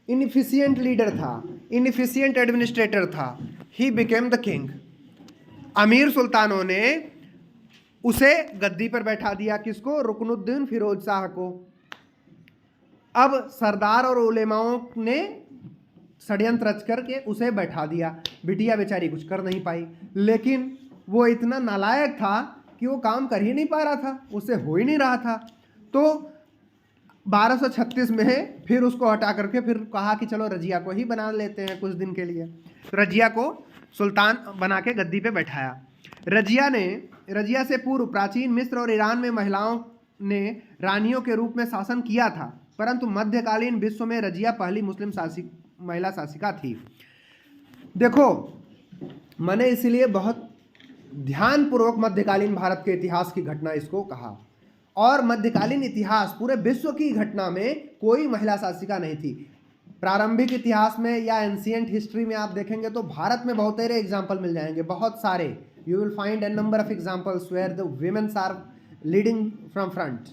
इनफिशिएंट लीडर था, इनफिशिएंट एडमिनिस्ट्रेटर था, ही बिकेम द किंग। अमीर सुल्तानों ने उसे गद्दी पर बैठा दिया, किसको? रुकनुद्दीन फिरोज शाह को। अब सरदार और उलेमाओं ने षड्यंत्र रच करके उसे बैठा दिया। बिटिया बेचारी कुछ कर नहीं पाई, लेकिन वो इतना नालायक था कि वो काम कर ही नहीं पा रहा था, उससे हो ही नहीं रहा था। तो 1236 में फिर उसको हटा करके फिर कहा कि चलो रजिया को ही बना लेते हैं कुछ दिन के लिए। तो रजिया को सुल्तान बना के गद्दी पे बैठाया। रजिया से पूर्व प्राचीन मिस्र और ईरान में महिलाओं ने रानियों के रूप में शासन किया था, परंतु मध्यकालीन विश्व में रजिया पहली मुस्लिम महिला शासिका थी। देखो, मैंने इसलिए बहुत ध्यानपूर्वक मध्यकालीन भारत के इतिहास की घटना इसको कहा। और मध्यकालीन इतिहास पूरे विश्व की घटना में कोई महिला शासिका नहीं थी। प्रारंभिक इतिहास में या एंशिएंट हिस्ट्री में आप देखेंगे तो भारत में बहुत सारे एग्जाम्पल मिल जाएंगे, बहुत सारे। You will find a number of examples where the womens are leading from front.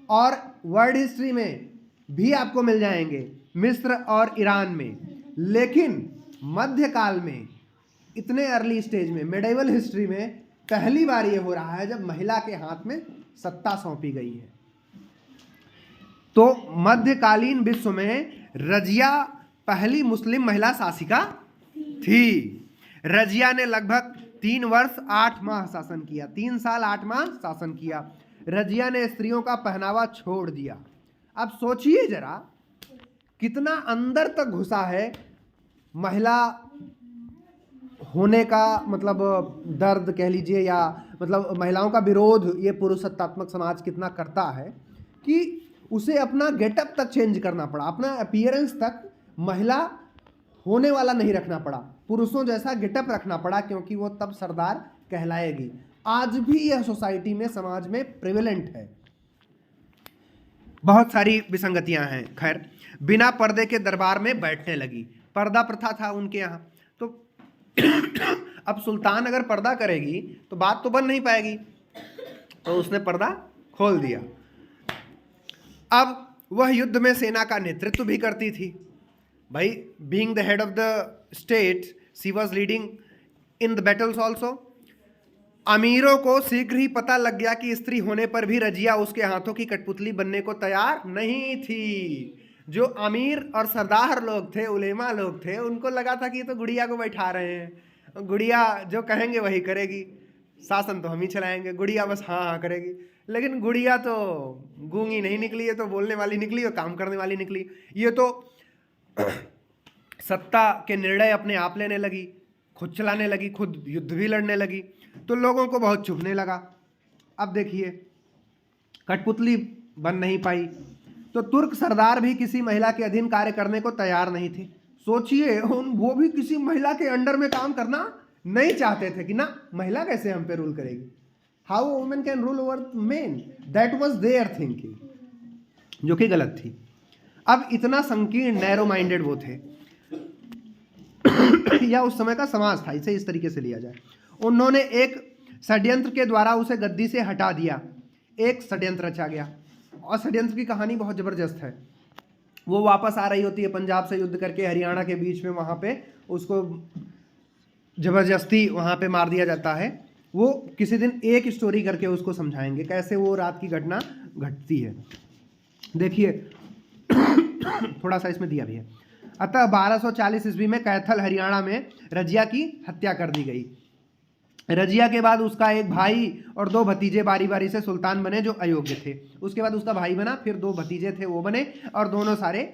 और वर्ल्ड हिस्ट्री में भी आपको मिल जाएंगे, मिस्र और ईरान में। लेकिन मध्यकाल में इतने अर्ली स्टेज में, मेडिवल हिस्ट्री में पहली बार ये हो रहा है जब महिला के हाथ में सत्ता सौंपी गई है। तो मध्यकालीन विश्व में रजिया पहली मुस्लिम महिला शासिका थी। रजिया ने लगभग 3 वर्ष 8 माह शासन किया, 3 साल 8 माह शासन किया। रजिया ने स्त्रियों का पहनावा छोड़ दिया। अब सोचिए जरा कितना अंदर तक घुसा है महिला होने का, मतलब दर्द कह लीजिए, या मतलब महिलाओं का विरोध ये पुरुषत्वात्मक समाज कितना करता है कि उसे अपना गेटअप तक चेंज करना पड़ा, अपना अपीयरेंस तक महिला होने वाला नहीं रखना पड़ा, पुरुषों जैसा गेटअप रखना पड़ा, क्योंकि वो तब सरदार कहलाएगी। आज भी यह सोसाइटी में, समाज में प्रिवेलेंट है। बहुत सारी विसंगतियां हैं। खैर, बिना पर्दे के दरबार में बैठने लगी। पर्दा प्रथा था उनके यहाँ, तो अब सुल्तान अगर पर्दा करेगी तो बात तो बन नहीं पाएगी, तो उसने पर्दा खोल दिया। अब वह युद्ध में सेना का नेतृत्व भी करती थी। भाई, being the head of the state, she was leading in the battles also. अमीरों को शीघ्र ही पता लग गया कि स्त्री होने पर भी रजिया उसके हाथों की कठपुतली बनने को तैयार नहीं थी। जो अमीर और सरदार लोग थे, उलेमा लोग थे, उनको लगा था कि ये तो गुड़िया को बैठा रहे हैं, गुड़िया जो कहेंगे वही करेगी, शासन तो हम ही चलाएंगे, गुड़िया बस हाँ हाँ करेगी। लेकिन गुड़िया तो गूंगी नहीं निकली, ये तो बोलने वाली निकली और काम करने वाली निकली। ये तो सत्ता के निर्णय अपने आप लेने लगी, खुद चलाने लगी, खुद युद्ध भी लड़ने लगी, तो लोगों को बहुत चुभने लगा। अब देखिए, कठपुतली बन नहीं पाई, तो तुर्क सरदार भी किसी महिला के अधीन कार्य करने को तैयार नहीं थे। सोचिए, वो भी किसी महिला के अंडर में काम करना नहीं चाहते थे कि ना, महिला कैसे हम पे रूल करेगी, how women can rule over main, that was there thinking, जो कि गलत थी। अब इतना संकीर्ण, नैरो माइंडेड वो थे या उस समय का समाज था, इसे इस तरीके से लिया जाए। उन्होंने एक षड्यंत्र के द्वारा उसे गद्दी से हटा दिया। एक षड्यंत्र रचा गया, और षड्यंत्र की कहानी बहुत ज़बरदस्त है। वो वापस आ रही होती है पंजाब से युद्ध करके, हरियाणा के बीच में, वहाँ पे उसको ज़बरदस्ती वहाँ पे मार दिया जाता है। वो किसी दिन एक स्टोरी करके उसको समझाएंगे कैसे वो रात की घटना घटती है। देखिए थोड़ा सा इसमें दिया भी है। अतः 1240 ईस्वी में कैथल हरियाणा में रजिया की हत्या कर दी गई। रजिया के बाद उसका एक भाई और 2 भतीजे बारी बारी से सुल्तान बने जो अयोग्य थे। उसके बाद उसका भाई बना, फिर 2 भतीजे थे वो बने, और दोनों सारे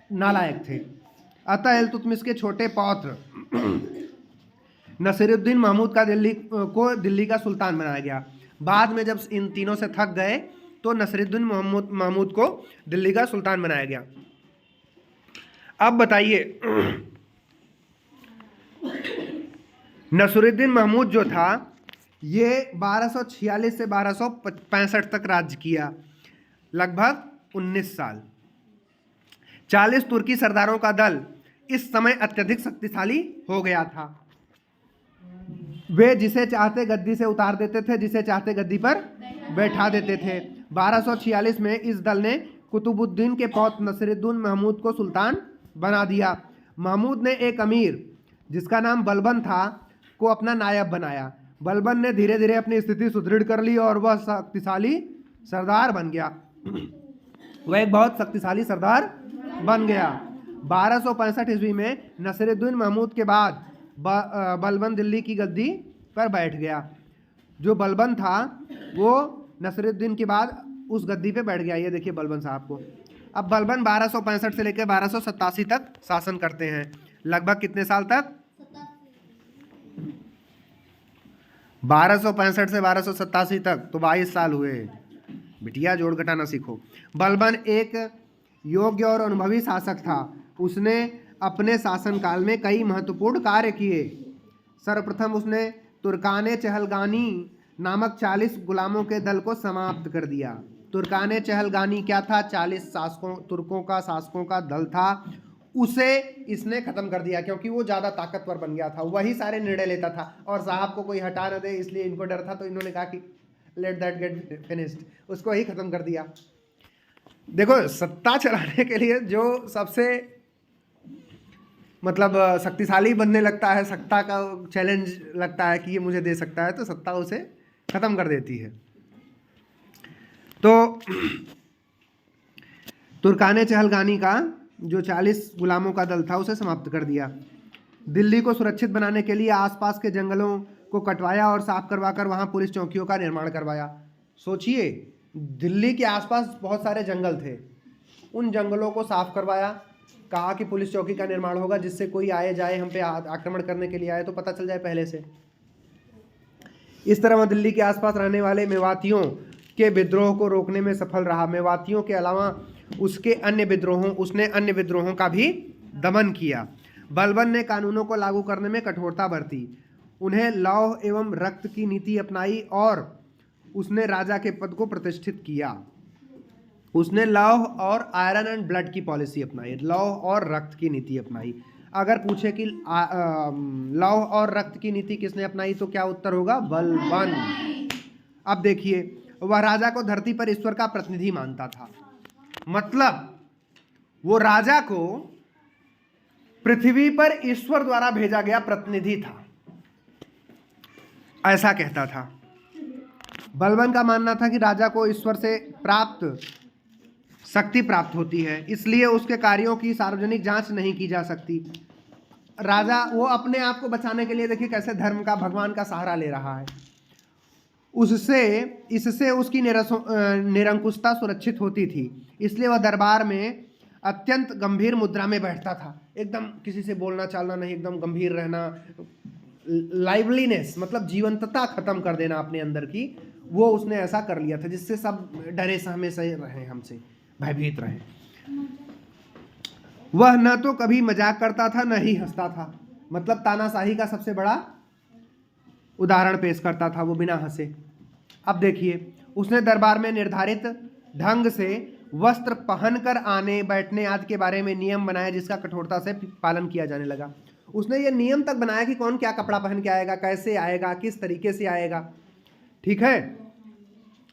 नालायक थे। अतः इल्तुतमिश के छोटे पौत्र नसीरुद्दीन महमूद का दिल्ली का सुल्तान बनाया गया। बाद में जब इन तीनों से थक गए तो नसीरुद्दीन महमूद को दिल्ली का सुल्तान बनाया गया। अब बताइए, नसीरुद्दीन महमूद जो था, ये 1246 से 1265 तक राज्य किया, लगभग 19 साल। 40 तुर्की सरदारों का दल इस समय अत्यधिक शक्तिशाली हो गया था। वे जिसे चाहते गद्दी से उतार देते थे, जिसे चाहते गद्दी पर बैठा देते थे। 1246 में इस दल ने कुतुबुद्दीन के पौत्र नसीरुद्दीन महमूद को सुल्तान बना दिया। महमूद ने एक अमीर जिसका नाम बलबन था को अपना नायब बनाया। बलबन ने धीरे धीरे अपनी स्थिति सुदृढ़ कर ली और वह शक्तिशाली सरदार बन गया। वह एक बहुत शक्तिशाली सरदार बन गया। 1265 ईस्वी में नसीरुद्दीन महमूद के बाद बलबन दिल्ली की गद्दी पर बैठ गया। जो बलबन था वो नसीरुद्दीन के बाद उस गद्दी पे बैठ गया। ये देखिए बलबन साहब को। अब बलबन 1265 से लेकर 1287 तक शासन करते हैं। लगभग कितने साल तक? 1265 से 1287 तक, तो 22 साल हुए। बिटिया जोड़ घटाना सीखो। बलबन एक योग्य और अनुभवी शासक था। उसने अपने शासनकाल में कई महत्वपूर्ण कार्य किए। सर्वप्रथम उसने तुर्काने चहलगानी नामक 40 गुलामों के दल को समाप्त कर दिया। तुर्काने चहलगानी क्या था? 40 तुर्कों का शासकों का दल था। उसे इसने खत्म कर दिया क्योंकि वो ज़्यादा ताकतवर बन गया था, वही सारे निर्णय लेता था और साहब को कोई हटा न दे इसलिए इनको डर था, तो इन्होंने कहा कि लेट दैट गेट फिनिश्ड, उसको ही खत्म कर दिया। देखो, सत्ता चलाने के लिए जो सबसे मतलब शक्तिशाली बनने लगता है, सत्ता का चैलेंज लगता है कि ये मुझे दे सकता है, तो सत्ता उसे खत्म कर देती है। तो तुर्काने चहलगानी का जो 40 गुलामों का दल था उसे समाप्त कर दिया। दिल्ली को सुरक्षित बनाने के लिए आसपास के जंगलों को कटवाया और साफ करवाकर वहां पुलिस चौकियों का निर्माण करवाया। सोचिए, दिल्ली के आसपास बहुत सारे जंगल थे, उन जंगलों को साफ करवाया, कहा कि पुलिस चौकी का निर्माण होगा जिससे कोई आए जाए हम पे आक्रमण करने के लिए आए तो पता चल जाए पहले से। इस तरह वह दिल्ली के आसपास रहने वाले मेवातियों के विद्रोह को रोकने में सफल रहा। मेवातियों के अलावा उसने अन्य विद्रोहों का भी दमन किया। बलबन ने कानूनों को लागू करने में कठोरता बरती, उन्हें लौह एवं रक्त की नीति अपनाई और उसने राजा के पद को प्रतिष्ठित किया। उसने लौह और आयरन एंड ब्लड की पॉलिसी अपनाई, लौह और रक्त की नीति अपनाई। अगर पूछे कि लौह और रक्त की नीति किसने अपनाई तो क्या उत्तर होगा? बलबन। अब देखिए, वह राजा को धरती पर ईश्वर का प्रतिनिधि मानता था, मतलब वो राजा को पृथ्वी पर ईश्वर द्वारा भेजा गया प्रतिनिधि था, ऐसा कहता था। बलबन का मानना था कि राजा को ईश्वर से प्राप्त शक्ति प्राप्त होती है, इसलिए उसके कार्यों की सार्वजनिक जांच नहीं की जा सकती। राजा वो अपने आप को बचाने के लिए देखिए कैसे धर्म का, भगवान का सहारा ले रहा है। इससे उसकी निरंकुशता सुरक्षित होती थी, इसलिए वह दरबार में अत्यंत गंभीर मुद्रा में बैठता था। एकदम किसी से बोलना चालना नहीं, एकदम गंभीर रहना, लाइवलीनेस मतलब जीवंतता खत्म कर देना अपने अंदर की, वो उसने ऐसा कर लिया था जिससे सब डरे सहमे से रहे, हमसे भयभीत रहे। वह न तो कभी मजाक करता था न ही हंसता था, मतलब तानाशाही का सबसे बड़ा उदाहरण पेश करता था वो बिना हंसे। अब देखिए, उसने दरबार में निर्धारित ढंग से वस्त्र पहनकर आने बैठने आदि के बारे में नियम बनाया जिसका कठोरता से पालन किया जाने लगा। उसने ये नियम तक बनाया कि कौन क्या कपड़ा पहन के आएगा, कैसे आएगा, किस तरीके से आएगा। ठीक है।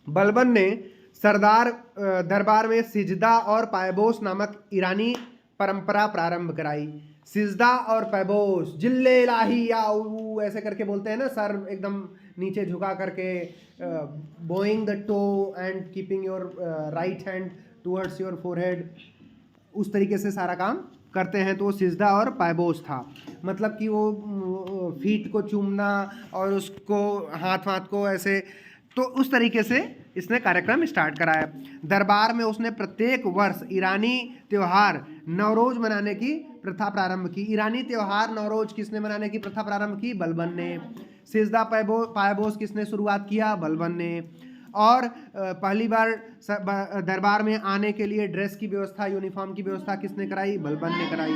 बलबन ने दरबार में सिजदा और पायबोस नामक ईरानी परंपरा प्रारंभ कराई। सिजदा और पैबोस, जिल्ले इलाही या ऐसे करके बोलते हैं ना, सर एकदम नीचे झुका करके, Boeing the toe and keeping your right hand towards your forehead, उस तरीके से सारा काम करते हैं। तो वो सिजदा और पैबोस था, मतलब कि वो फीट को चूमना और उसको हाथ को ऐसे, तो उस तरीके से इसने कार्यक्रम स्टार्ट कराया। दरबार में उसने प्रत्येक वर्ष ईरानी त्यौहार नवरोज मनाने की प्रथा प्रारंभ की। ईरानी त्यौहार नवरोज किसने मनाने की प्रथा प्रारंभ की? बलबन ने। सिजदा पायबोस किसने शुरुआत किया? बलबन ने। और पहली बार दरबार में आने के लिए ड्रेस की व्यवस्था, यूनिफॉर्म की व्यवस्था किसने कराई? बलबन ने कराई।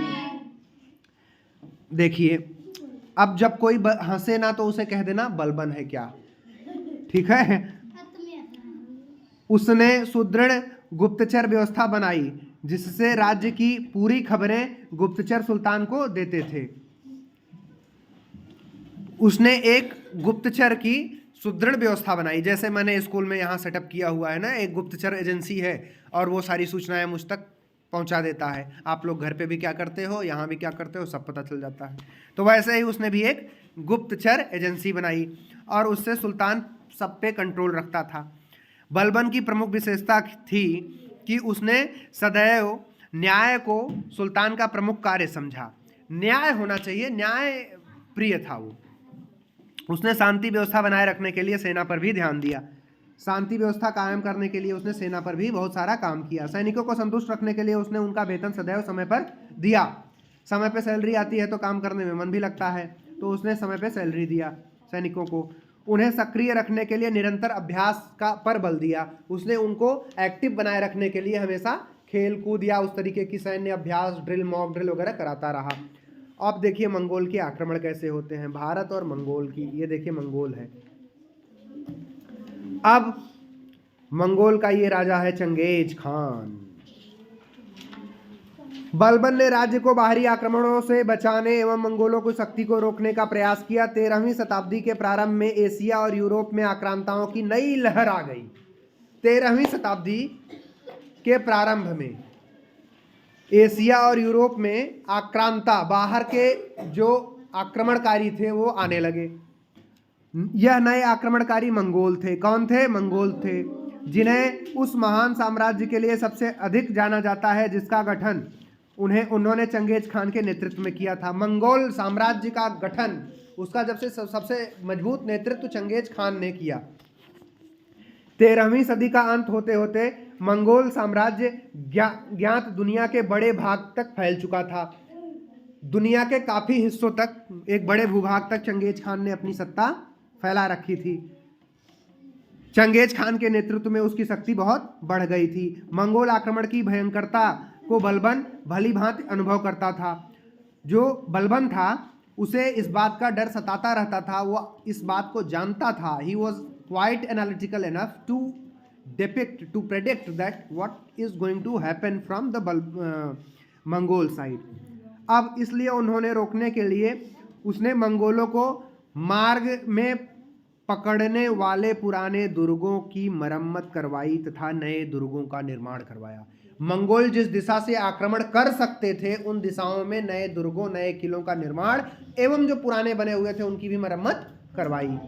देखिए, अब जब कोई हंसे ना तो उसे कह देना बलबन है क्या, ठीक है। उसने सुदृढ़ गुप्तचर व्यवस्था बनाई जिससे राज्य की पूरी खबरें गुप्तचर सुल्तान को देते थे। उसने एक गुप्तचर की सुदृढ़ व्यवस्था बनाई, जैसे मैंने स्कूल में यहाँ सेटअप किया हुआ है ना, एक गुप्तचर एजेंसी है और वो सारी सूचनाएं मुझ तक पहुंचा देता है। आप लोग घर पे भी क्या करते हो, यहाँ भी क्या करते हो, सब पता चल जाता है। तो वैसे ही उसने भी एक गुप्तचर एजेंसी बनाई और उससे सुल्तान सब पे कंट्रोल रखता था। बलबन की प्रमुख विशेषता थी कि उसने सदैव न्याय को सुल्तान का प्रमुख कार्य समझा। न्याय होना चाहिए, न्याय प्रिय था वो। उसने शांति व्यवस्था बनाए रखने के लिए सेना पर भी ध्यान दिया। शांति व्यवस्था कायम करने के लिए उसने सेना पर भी बहुत सारा काम किया। सैनिकों को संतुष्ट रखने के लिए उसने उनका वेतन सदैव समय पर दिया। समय पे सैलरी आती है तो काम करने में मन भी लगता है, तो उसने समय पे सैलरी दिया सैनिकों को। उन्हें सक्रिय रखने के लिए निरंतर अभ्यास का पर बल दिया। उसने उनको एक्टिव बनाए रखने के लिए हमेशा खेल कूद या उस तरीके की सैन्य अभ्यास, ड्रिल, मॉक ड्रिल वगैरह कराता रहा। अब देखिए मंगोल के आक्रमण कैसे होते हैं, भारत और मंगोल की। ये देखिए मंगोल है। अब मंगोल का ये राजा है चंगेज खान। बलबन ने राज्य को बाहरी आक्रमणों से बचाने एवं मंगोलों की शक्ति को रोकने का प्रयास किया। 13वीं शताब्दी के प्रारंभ में एशिया और यूरोप में आक्रांताओं की नई लहर आ गई। 13वीं शताब्दी के प्रारंभ में एशिया और यूरोप में आक्रांता, बाहर के जो आक्रमणकारी थे वो आने लगे। यह नए आक्रमणकारी मंगोल थे। कौन थे? मंगोल थे, जिन्हें उस महान साम्राज्य के लिए सबसे अधिक जाना जाता है जिसका गठन उन्होंने चंगेज खान के नेतृत्व में किया था। मंगोल साम्राज्य का गठन, उसका जब से सबसे मजबूत नेतृत्व चंगेज खान ने किया। 13वीं सदी का अंत होते होते मंगोल साम्राज्य ज्ञात दुनिया के बड़े भाग तक फैल चुका था। दुनिया के काफी हिस्सों तक, एक बड़े भूभाग तक चंगेज खान ने अपनी सत्ता फैला रखी थी। चंगेज खान के नेतृत्व में उसकी शक्ति बहुत बढ़ गई थी। मंगोल आक्रमण की भयंकरता को बलबन भली भांति अनुभव करता था। जो बलबन था उसे इस बात का डर सताता रहता था, वो इस बात को जानता था। He was quite analytical enough to predict that what is going to happen from the Mongol side. अब इसलिए उन्होंने रोकने के लिए उसने मंगोलों को मार्ग में पकड़ने वाले पुराने दुर्गों की मरम्मत करवाई तथा नए दुर्गों का निर्माण करवाया। मंगोल जिस दिशा से आक्रमण कर सकते थे उन दिशाओं में नए दुर्गों, नए किलों का निर्माण एवं जो पुराने बने हुए थे उनकी भी मरम्मत करवाई।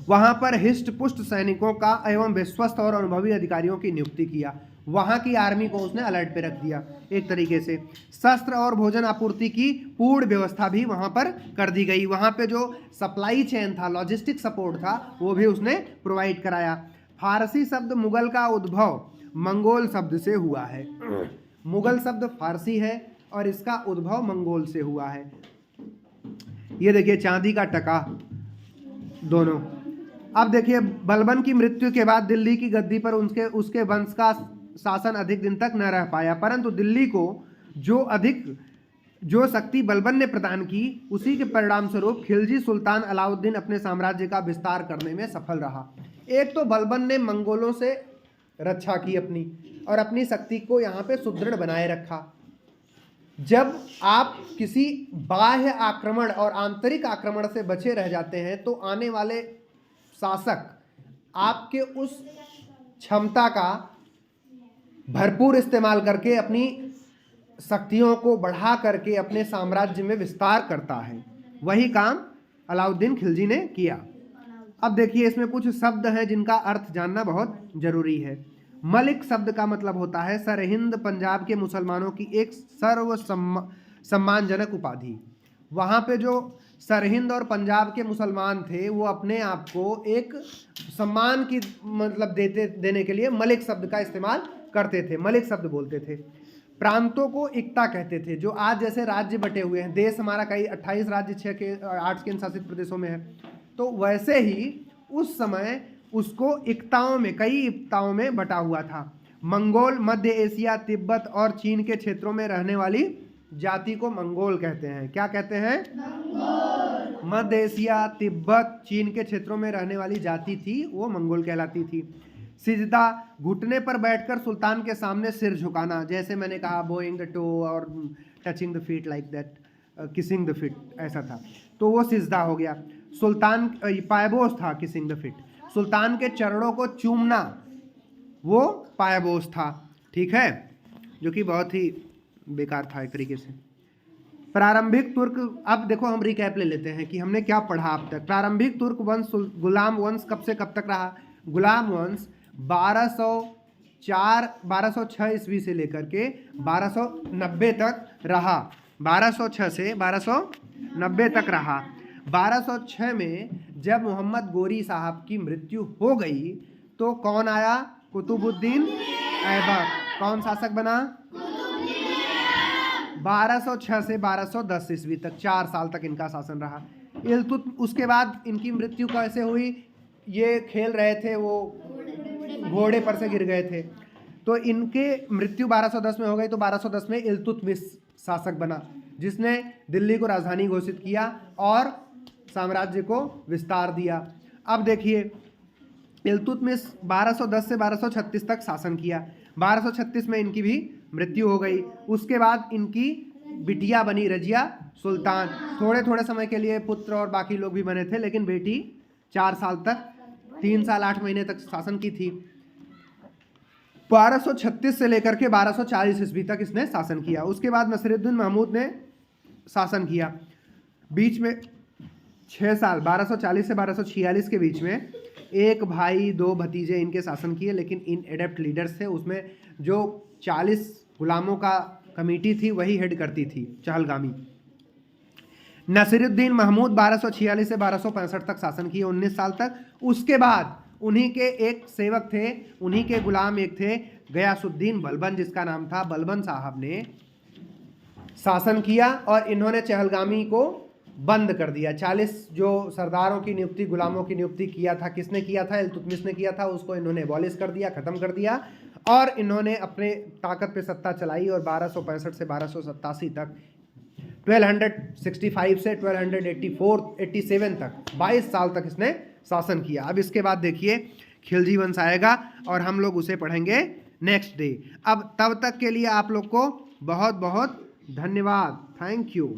वहां पर हिष्ट पुष्ट सैनिकों का एवं विश्वस्त और अनुभवी अधिकारियों की नियुक्ति किया। वहां की आर्मी को उसने अलर्ट पे रख दिया। एक तरीके से शस्त्र और भोजन आपूर्ति की पूर्ण व्यवस्था भी वहां पर कर दी गई। वहां पे जो सप्लाई चेन था, लॉजिस्टिक सपोर्ट था, वो भी उसने प्रोवाइड कराया। फारसी शब्द मुगल का उद्भव मंगोल शब्द से हुआ है। मुगल शब्द फारसी है और इसका उद्भव मंगोल से हुआ है। ये देखिए चांदी का टका दोनों। अब देखिए बलबन की मृत्यु के बाद दिल्ली की गद्दी पर उसके वंश का शासन अधिक दिन तक न रह पाया, परंतु दिल्ली को जो शक्ति बलबन ने प्रदान की उसी के परिणाम स्वरूप खिलजी सुल्तान अलाउद्दीन अपने साम्राज्य का विस्तार करने में सफल रहा। एक तो बलबन ने मंगोलों से रक्षा की अपनी और अपनी शक्ति को यहाँ पे सुदृढ़ बनाए रखा। जब आप किसी बाह्य आक्रमण और आंतरिक आक्रमण से बचे रह जाते हैं तो आने वाले शासक आपके उस क्षमता का भरपूर इस्तेमाल करके अपनी शक्तियों को बढ़ा करके अपने साम्राज्य में विस्तार करता है। वही काम अलाउद्दीन खिलजी ने किया। अब देखिए इसमें कुछ शब्द हैं जिनका अर्थ जानना बहुत जरूरी है। मलिक शब्द का मतलब होता है सरहिंद पंजाब के मुसलमानों की एक सर्व सम्मानजनक उपाधि। वहाँ पे जो सरहिंद और पंजाब के मुसलमान थे वो अपने आप को एक सम्मान की मतलब देने के लिए मलिक शब्द का इस्तेमाल करते थे, मलिक शब्द बोलते थे। प्रांतों को इक्ता कहते थे। जो आज जैसे राज्य बटे हुए हैं, देश हमारा कई 28 राज्य 6 के 8 केंद्र शासित प्रदेशों में है, तो वैसे ही उस समय उसको इक्ताओं में, कई इक्ताओं में बटा हुआ था। मंगोल मध्य एशिया, तिब्बत और चीन के क्षेत्रों में रहने वाली जाति को मंगोल कहते हैं। क्या कहते हैं? मंगोल। मध्य एशिया, तिब्बत, चीन के क्षेत्रों में रहने वाली जाति थी वो मंगोल कहलाती थी। सिजदा, घुटने पर बैठकर सुल्तान के सामने सिर झुकाना, जैसे मैंने कहा बोइंग द टो और touching the feet like that, kissing the feet, ऐसा था, तो वो सिजदा हो गया। सुल्तान पायबोस था, किसिंग द फीट। सुल्तान के चरणों को चूमना वो पायबोस था। ठीक है। जो कि बहुत ही बेकार था एक तरीके से। प्रारंभिक तुर्क, अब देखो हम रिकैप ले लेते हैं कि हमने क्या पढ़ा अब तक। प्रारंभिक तुर्क वंश गुलाम वंश कब से कब तक रहा? गुलाम वंश 1206 ईस्वी से लेकर के 1290 तक रहा। 1206 से 1290 तक रहा। 1206 में जब मोहम्मद गोरी साहब की मृत्यु हो गई तो कौन आया? कुतुबुद्दीन ऐबक। कौन शासक बना? 1206 से 1210 ईस्वी तक 4 साल तक इनका शासन रहा। उसके बाद इनकी मृत्यु कैसे हुई? ये खेल रहे थे, वो घोड़े पर से गिर गए थे, तो इनके मृत्यु 1210 में हो गई। तो 1210 में इल्तुतमिश शासक बना, जिसने दिल्ली को राजधानी घोषित किया और साम्राज्य को विस्तार दिया। अब देखिए, इल्तुतमिश 1210 से 1236 तक शासन किया। 1236 में इनकी भी मृत्यु हो गई। उसके बाद इनकी बिटिया बनी रजिया सुल्तान। थोड़े थोड़े समय के लिए पुत्र और बाकी लोग भी बने थे, लेकिन बेटी 4 साल तक, 3 साल 8 महीने तक शासन की थी। 1236 से लेकर के 1240 ईस्वी तक इसने शासन किया। उसके बाद नसीरुद्दीन महमूद ने शासन किया। बीच में 6 साल 1240 से 1246 के बीच में एक भाई 2 भतीजे इनके शासन किए, लेकिन इन एडेप्ट लीडर्स थे। उसमें जो 40 गुलामों का कमेटी थी वही हेड करती थी, चहलगामी। नसीरुद्दीन महमूद 1246 से 1265 तक शासन किए, 19 साल तक। उसके बाद उन्हीं के एक सेवक थे, उन्हीं के गुलाम एक थे गयासुद्दीन बलबन, जिसका नाम था बलबन साहब, ने शासन किया और इन्होंने चहलगामी को बंद कर दिया। 40 जो सरदारों की नियुक्ति, गुलामों की नियुक्ति किया था, किसने किया था? इल्तुतमिश ने किया था। उसको इन्होंने एबॉलिश कर दिया, खत्म कर दिया और इन्होंने अपने ताकत पे सत्ता चलाई और 1265 से 1287 तक, 1265 से 1287 तक 22 साल तक इसने शासन किया। अब इसके बाद देखिए खिलजी वंश आएगा और हम लोग उसे पढ़ेंगे नेक्स्ट डे। अब तब तक के लिए आप लोग को बहुत बहुत धन्यवाद। Thank you.